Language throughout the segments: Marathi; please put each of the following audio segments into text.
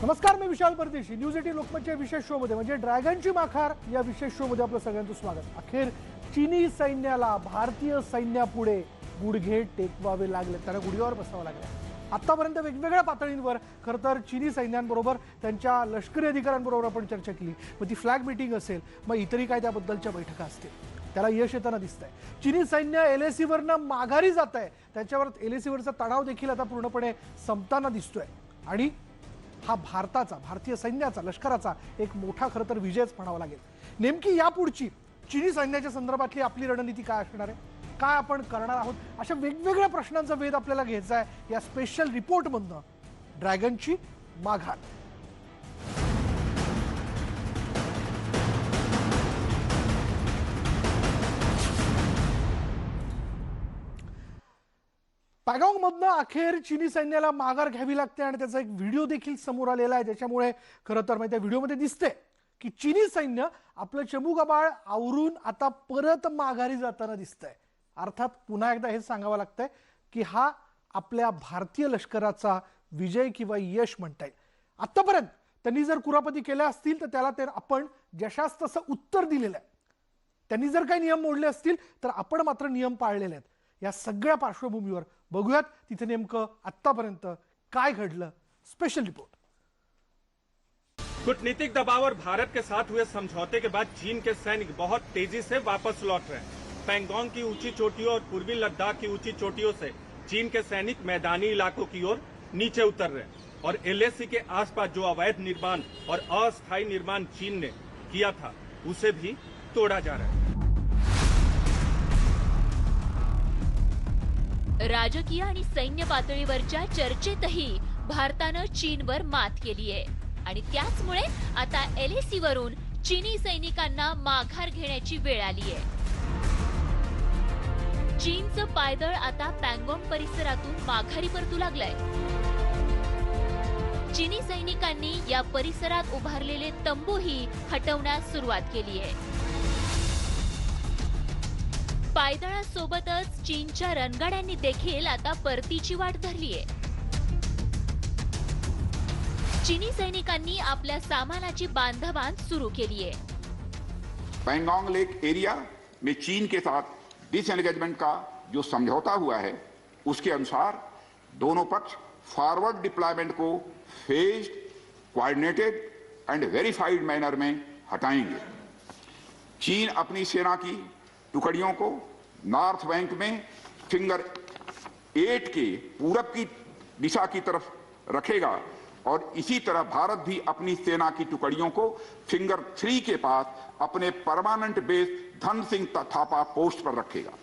नमस्कार, मी विशाल परदेशी. न्यूज 18 लोकमतच्या विशेष शो मध्ये म्हणजे ड्रॅगनची माखार या विशेष शो मध्ये आपलं सगळ्यांचं स्वागत. अखेर चीनी सैन्याला भारतीय सैन्यापुढे गुडघे टेकवावे लागले, त्यांना गुडघ्यावर बसावं लागलं. आतापर्यंत वेगवेगळ्या पातळींवर खरं तर चीनी सैन्यांबरोबर त्यांच्या लष्करी अधिकाऱ्यांबरोबर आपण चर्चा केली. मग ती फ्लॅग मीटिंग असेल, मग इतरही काय त्याबद्दलच्या बैठका असतील, त्याला यश येताना दिसतंय. चीनी सैन्य LACवरनं माघारी जात आहे. त्याच्यावर LACवरचा तणाव देखील आता पूर्णपणे संपताना दिसतोय. आणि हा भारतीय सैन्याचा लष्कराचा एक मोठा खरं तर विजयच म्हणावा लागेल. नेमकी यापुढची चीनी सैन्याच्या संदर्भातली आपली रणनीती काय असणार आहे, काय आपण करणार आहोत, अशा वेगवेगळ्या प्रश्नांचा वेध आपल्याला घ्यायचा आहे या स्पेशल रिपोर्टमधनं. ड्रॅगनची माघार. पॅगॉंगमधनं अखेर चीनी सैन्याला माघार घ्यावी लागते आणि त्याचा एक व्हिडिओ देखील समोर आलेला आहे, ज्याच्यामुळे खरं तर त्या व्हिडिओमध्ये दिसते की चीनी सैन्य आपलं चमूगबाळ आवरून आता परत माघारी जाताना दिसतंय. अर्थात पुन्हा एकदा हे सांगावं लागतंय की हा आपल्या भारतीय लष्कराचा विजय किंवा यश म्हणता येईल. आतापर्यंत त्यांनी जर कुरापती केल्या असतील तर त्याला ते आपण जशास तसं उत्तर दिलेलं आहे. त्यांनी जर काही नियम मोडले असतील तर आपण मात्र नियम पाळलेले आहेत. या सगळ्या पार्श्वभूमीवर बघूयात तिथे नेमकं आतापर्यंत काय घडलं. Special report. कूटनीतिक दबाव और भारत के साथ हुए समझौते के बाद चीन के सैनिक बहुत तेजी से वापस लौट रहे हैं. पैंगोंग की ऊंची चोटियों और पूर्वी लद्दाख की ऊंची चोटियों से चीन के सैनिक मैदानी इलाकों की ओर नीचे उतर रहे हैं और LAC के आसपास जो अवैध निर्माण और अस्थायी निर्माण चीन ने किया था उसे भी तोड़ा जा रहा है. राजकीय आणि सैन्य पातळीवरच्या चर्चेतही भारतानं चीनवर मात केली आहे आणि त्याचमुळे आता LACवरून चीनी सैनिकांना माघार घेण्याची वेळ आली आहे. चीनचं पायदळ आता पॅंगॉंग परिसरातून माघारी परतू लागलंय. चीनी सैनिकांनी या परिसरात उभारलेले तंबूही हटवण्यास सुरुवात केली आहे. पायदळासोबतच चीनच्या रणगाड्यांनी देखील आता परतीची वाट धरली आहे. चीनी सैनिकांनी आपल्या सामानाची बांधवांध सुरू केली आहे. पैंगोंग लेक एरिया में चीन के साथ डिसएंगेजमेंट का जो समझौता हुआ है उसके अनुसार दोनों पक्ष फॉरवर्ड डिप्लॉयमेंट को phased, coordinated end verified manner में हटाएंगे. चीन अपनी सेना की टुकड़ियों को नॉर्थ बैंक में फिंगर 8 के पूरब की दिशा की तरफ रखेगा और इसी तरह भारत भी अपनी सेना की टुकड़ियों को फिंगर 3 के पास अपने परमानेंट बेस धन सिंह थापा पोस्ट पर रखेगा.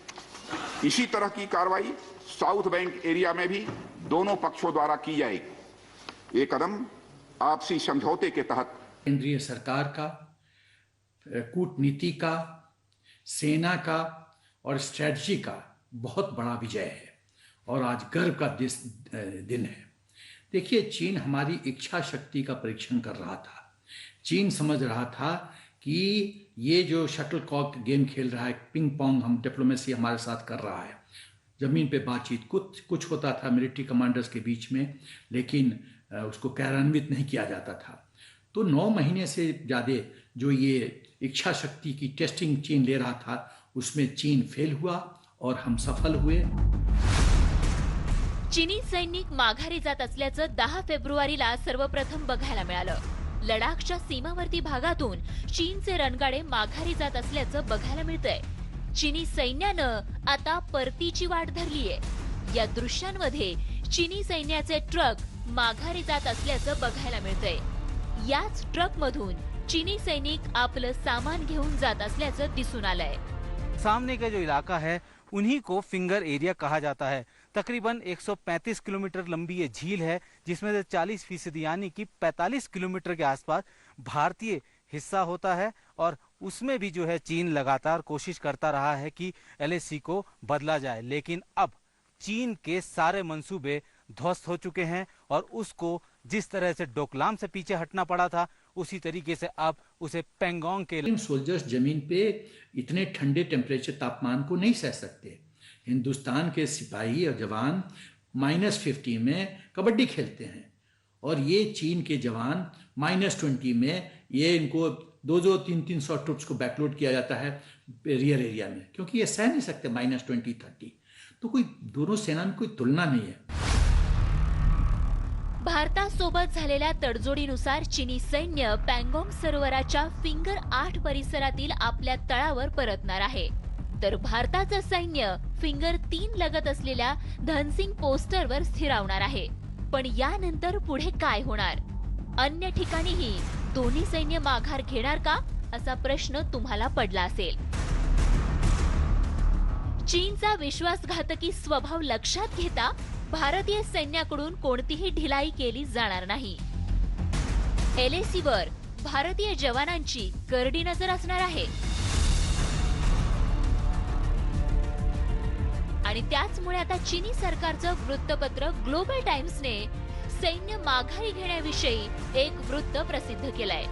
इसी तरह की कार्रवाई साउथ बैंक एरिया में भी दोनों पक्षों द्वारा की जाएगी. ये कदम आपसी समझौते के तहत केंद्रीय सरकार का, कूटनीति का, सेना का और स्ट्रेटजी का बहुत बड़ा विजय है और आज गर्व का दिन है. देखिए, चीन हमारी इच्छा शक्ति का परीक्षण कर रहा था. चीन समझ रहा था कि ये जो शटल कॉक गेम खेल रहा है, पिंग पोंग, हम डिप्लोमेसी हमारे साथ कर रहा है, जमीन पे बातचीत कुछ होता था मिलिट्री कमांडर्स के बीच में, लेकिन उसको कार्यान्वित नहीं किया जाता था. तो 9 महीने से ज़्यादा जो ये इच्छा शक्ति की टेस्टिंग चीन ले रहा था उसमें चीन फेल हुआ और हम सफल हुए. चीनी सैनिक माघारी जात असल्याचं 10 फेब्रुवारीला सर्वप्रथम बघायला मिळालं. लडाखच्या सीमावर्ती भागातून चीनचे रणगाडे माघारी जात असल्याचं बघायला मिळतंय. चीनी सैन्यानं आता परतीची वाट धरलीये. या दृश्यांमध्ये चीनी सैन्याचे ट्रक माघारी जात असल्याचं बघायला मिळतंय. याच ट्रकमधून चीनी सैनिक आपलं सामान घेऊन जात असल्याचं दिसून आलंय. सामने का जो इलाका है उन्हीं को फिंगर एरिया कहा जाता है. तकरीबन 135 किलोमीटर लंबी ये झील है, जिसमें से 40% यानी कि 45 किलोमीटर के आसपास भारतीय हिस्सा होता है और उसमें भी जो है चीन लगातार कोशिश करता रहा है कि LAC को बदला जाए. लेकिन अब चीन के सारे मंसूबे ध्वस्त हो चुके हैं और उसको जिस तरह से डोकलाम से पीछे हटना पड़ा था उसी तरीके से अब उसे पैंगोंग के सोल्जर्स जमीन पे इतने ठंडे टेम्परेचर तापमान को नहीं सह सकते. हिंदुस्तान के सिपाही और जवान -50 में कबड्डी खेलते हैं और ये चीन के जवान -20 में ये इनको 200-300 ट्रुप्स को बैकलोड किया जाता है रियर एरिया में, क्योंकि ये सह नहीं सकते -20-30। तो कोई दोनों सेना में कोई तुलना नाही आहे। भारतासोबत झालेल्या तडजोडीनुसार चीनी सैन्य पँगॉंग सरोवराच्या फिंगर 8 परिसरातील आपल्या तळावर परतणार आहे, तर भारताचं सैन्य फिंगर 3 लगत असलेल्या धनसिंग पोस्टरवर स्थिरावणार आहे। पण यानंतर पुढे काय होणार? अन्य ठिकाणीही दोन्ही सैन्य माघार घेणार का, असा प्रश्न तुम्हाला पडला असेल। चीनचा विश्वासघातकी स्वभाव लक्षात घेता भारतीय सैन्याकडून कोणतीही ढिलाई केली जाणार नाही। LACवर भारतीय जवानांची करडी नजर असणार आहे आणि त्याचमुळे आता चीनी सरकारचं वृत्तपत्र ग्लोबल टाइम्सने सैन्य माघारी घेण्याविषयी एक वृत्त प्रसिद्ध केलंय।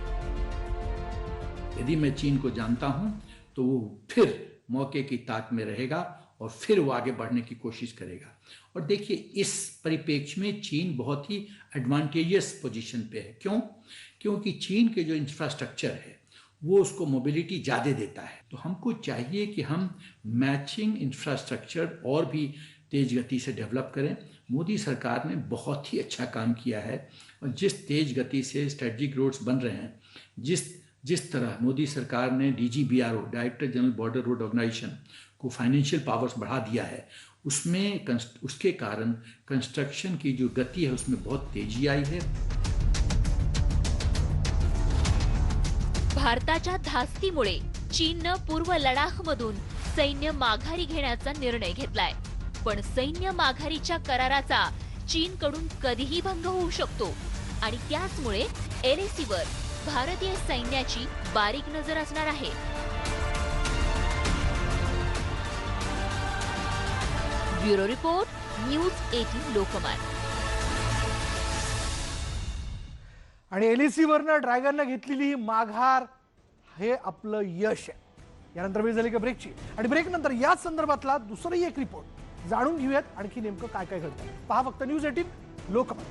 यदि मैं चीन को जानता हूं तो वो फिर मौके की ताक में रहेगा और फिर वो आगे बढ़ने की कोशिश करेगा। और देखिए, इस परिप्रेक्ष्य में चीन बहुत ही एडवांटेजियस पोजीशन पे है। क्यों? क्योंकि चीन के जो इंफ्रास्ट्रक्चर है वो उसको मोबिलिटी ज़्यादा देता है। तो हमको चाहिए कि हम मैचिंग इंफ्रास्ट्रक्चर और भी तेज गति से डेवलप करें। मोदी सरकार ने बहुत ही अच्छा काम किया है और जिस तेज गति से स्ट्रेटजिक रोड्स बन रहे हैं, जिस तरह मोदी सरकार ने DGBRO director general border road organisation को फाइनेंशियल पावर्स बढ़ा दिया है, उसके कारण कंस्ट्रक्शन की जो गति है उसमें बहुत तेजी आई है। भारताच्या धास्तीमुळे चीननं पूर्व लडाखमधून सैन्य माघारी घेण्याचा निर्णय घेतलाय, पण सैन्य माघारीच्या कराराचा चीनकडून कधीही भंग होऊ शकतो आणि त्याचमुळे LACवर भारतीय सैन्याची बारीक नजर असणार आहे। Bureau report, news 18 Lokmat. आणि LACवरनं ड्रॅगननं घेतलेली ही माघार हे आपलं यश आहे। यानंतर वेळ झाली का ब्रेकची, आणि ब्रेक नंतर याच संदर्भातला दुसराही एक रिपोर्ट जाणून घेऊयात, आणखी नेमकं काय काय घडतं। पहा फक्त न्यूज 18 लोकमत।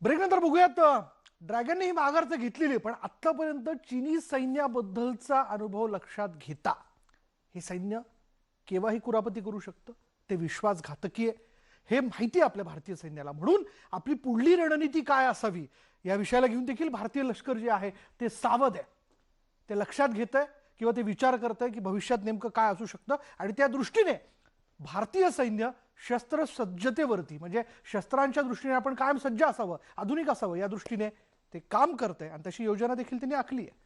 ब्रेक नंतर बघूयात, ड्रॅगनने ही माघार तर घेतलेली, पण आतापर्यंत चीनी सैन्याबद्दलचा अनुभव लक्षात घेता हे सैन्य केव्हाही कुरापती करू शकतं, ते विश्वासघातकी आहे हे माहिती आहे आपल्या भारतीय सैन्याला। म्हणून आपली पुढली रणनीती काय असावी या विषयाला घेऊन देखील भारतीय लष्कर जे आहे ते सावध आहे, ते लक्षात घेतंय किंवा ते विचार करतंय की भविष्यात नेमकं काय असू शकतं। आणि त्या दृष्टीने भारतीय सैन्य शस्त्रसज्जतेवरती, म्हणजे शस्त्रांच्या दृष्टीने आपण कायम सज्ज असावं, आधुनिक असावं, या दृष्टीने ते काम करतंय आणि तशी योजना देखील त्यांनी आखली आहे।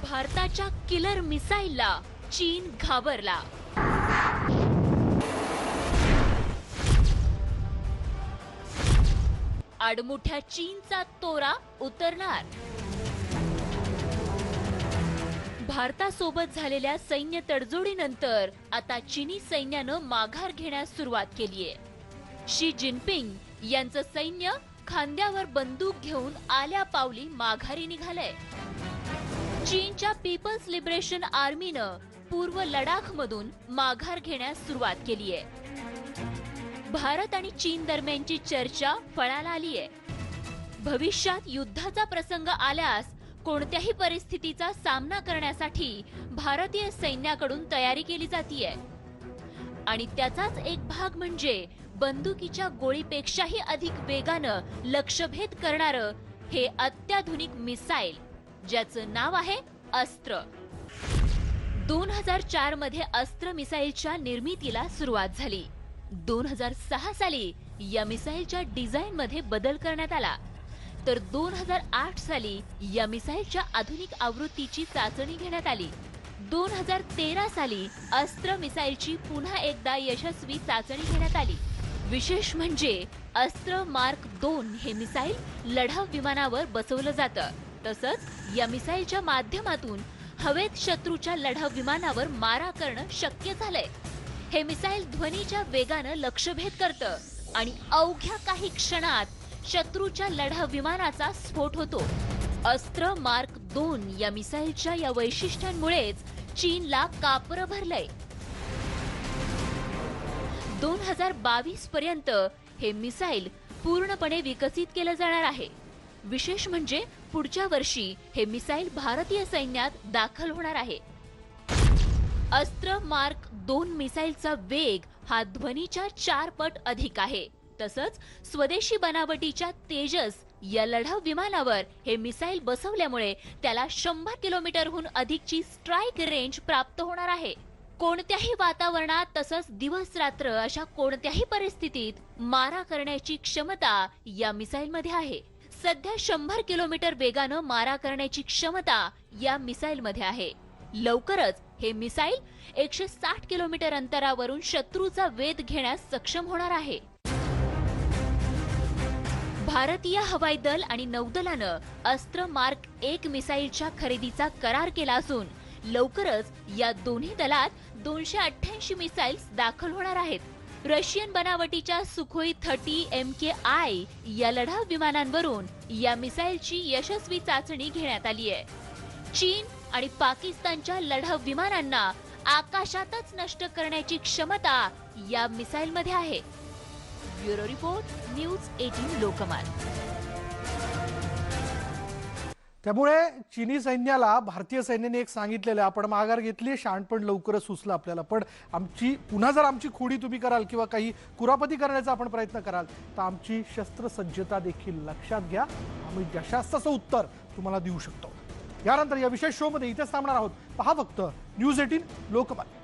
भारताच्या किलर मिसाईलला चीन घाबरला। आडमुठ्या चीनचा तोरा उतरणार। भारतासोबत झालेल्या सैन्य तडजोडीनंतर आता चीनी सैन्यानं माघार घेण्यास सुरुवात केलीये। शी जिनपिंग यांचं सैन्य खांद्यावर बंदूक घेऊन आल्या पावली माघारी निघालंय। चीनच्या पीपल्स लिबरेशन आर्मीनं पूर्व लडाखमधून माघार घेण्यास सुरुवात केलीये। भारत आणि चीन दरम्यानची चर्चा फळाला आलीये। भविष्यात युद्धाचा प्रसंग आल्यास कोणत्याही परिस्थितीचा सामना करण्यासाठी भारतीय सैन्याकडून तयारी केली जातीये आणि त्याचाच एक भाग म्हणजे बंदुकीच्या गोळीपेक्षाही अधिक वेगानं लक्ष्यभेद करणारं हे अत्याधुनिक मिसाईल, ज्याचं नाव आहे अस्त्र। 2004 मध्ये अस्त्र मिसाईलच्या निर्मितीला सुरुवात झाली। 2006 साली या मिसाईलच्या डिझाईन मध्ये बदल करण्यात आला, तर 2008 साली या मिसाईलच्या आधुनिक आवृत्तीची चाचणी घेण्यात आली। 2013 साली अस्त्र मिसाईलची पुन्हा एकदा यशस्वी चाचणी घेण्यात आली। विशेष म्हणजे अस्त्र मार्क 2 हे मिसाईल लढाऊ विमानावर बसवलं जातं, तसंच या मिसाईलच्या माध्यमातून हवेत शत्रूच्या लढाऊ विमानावर मारा करणं शक्य झालंय। हे मिसाईल ध्वनीच्या वेगानं लक्ष्यभेद करतं आणि अवघ्या काही क्षणात शत्रूच्या लढाऊ विमानाचा स्फोट होतो. अस्त्र मार्क 2 या मिसाईलच्या या वैशिष्ट्यांमुळेच चीनला कापरं भरलंय. 2022 पर्यंत हे मिसाईल पूर्णपणे विकसित केलं जाणार आहे. विशेष म्हणजे पुढच्या वर्षी हे मिसाईल भारतीय सैन्यात दाखल होणार आहे. अस्त्र मार्क 2 मिसाईलचा वेग हा ध्वनीच्या 4 पट अधिक आहे. तसंच स्वदेशी बनावटीच्या तेजस या लढाऊ विमानावर हे मिसाईल बसवल्यामुळे त्याला 100 किलोमीटरहून अधिकची स्ट्राईक रेंज प्राप्त होणार आहे. कोणत्याही वातावरणात तसंच दिवस रात्र अशा कोणत्याही परिस्थितीत मारा करण्याची क्षमता या मिसाईलमध्ये आहे. सध्या 100 किलोमीटर वेगानं मारा करण्याची क्षमता या मिसाईलमध्ये आहे. लवकरच हे मिसाईल 160 किलोमीटर अंतरावरून शत्रूचा वेध घेण्यास सक्षम होणार आहे. भारतीय हवाई दल आणि नौदलानं अस्त्र मार्क 1 मिसाईलच्या खरेदीचा करार केला असून लवकरच या दोन्ही दलात 288 मिसाईल्स दाखल होणार आहेत. रशियन बनावटीच्या सुखोई 30 MKI या लढाऊ विमानांवरून या मिसाईलची यशस्वी चाचणी घेण्यात आली आहे. चीन आणि पाकिस्तानच्या लढाऊ विमानांना आकाशातच नष्ट करण्याची क्षमता या मिसाईलमध्ये आहे. Bureau report, news 18 Lokmat. त्यामुळे चीनी सैन्याला भारतीय सैन्याने एक सांगितलेलं आहे, आपण माघार घेतली, शहाणपण लवकरच सुचलं आपल्याला, पण पुन्हा जर आमची खोडी तुम्ही कराल किंवा काही कुरापती करण्याचा आपण प्रयत्न कराल तर आमची शस्त्रसज्जता देखील लक्षात घ्या, आम्ही जशास तसं उत्तर तुम्हाला देऊ शकतो. यानंतर या विशेष शो मध्ये इथेच थांबणार आहोत. पहा फक्त न्यूज 18 लोकमत.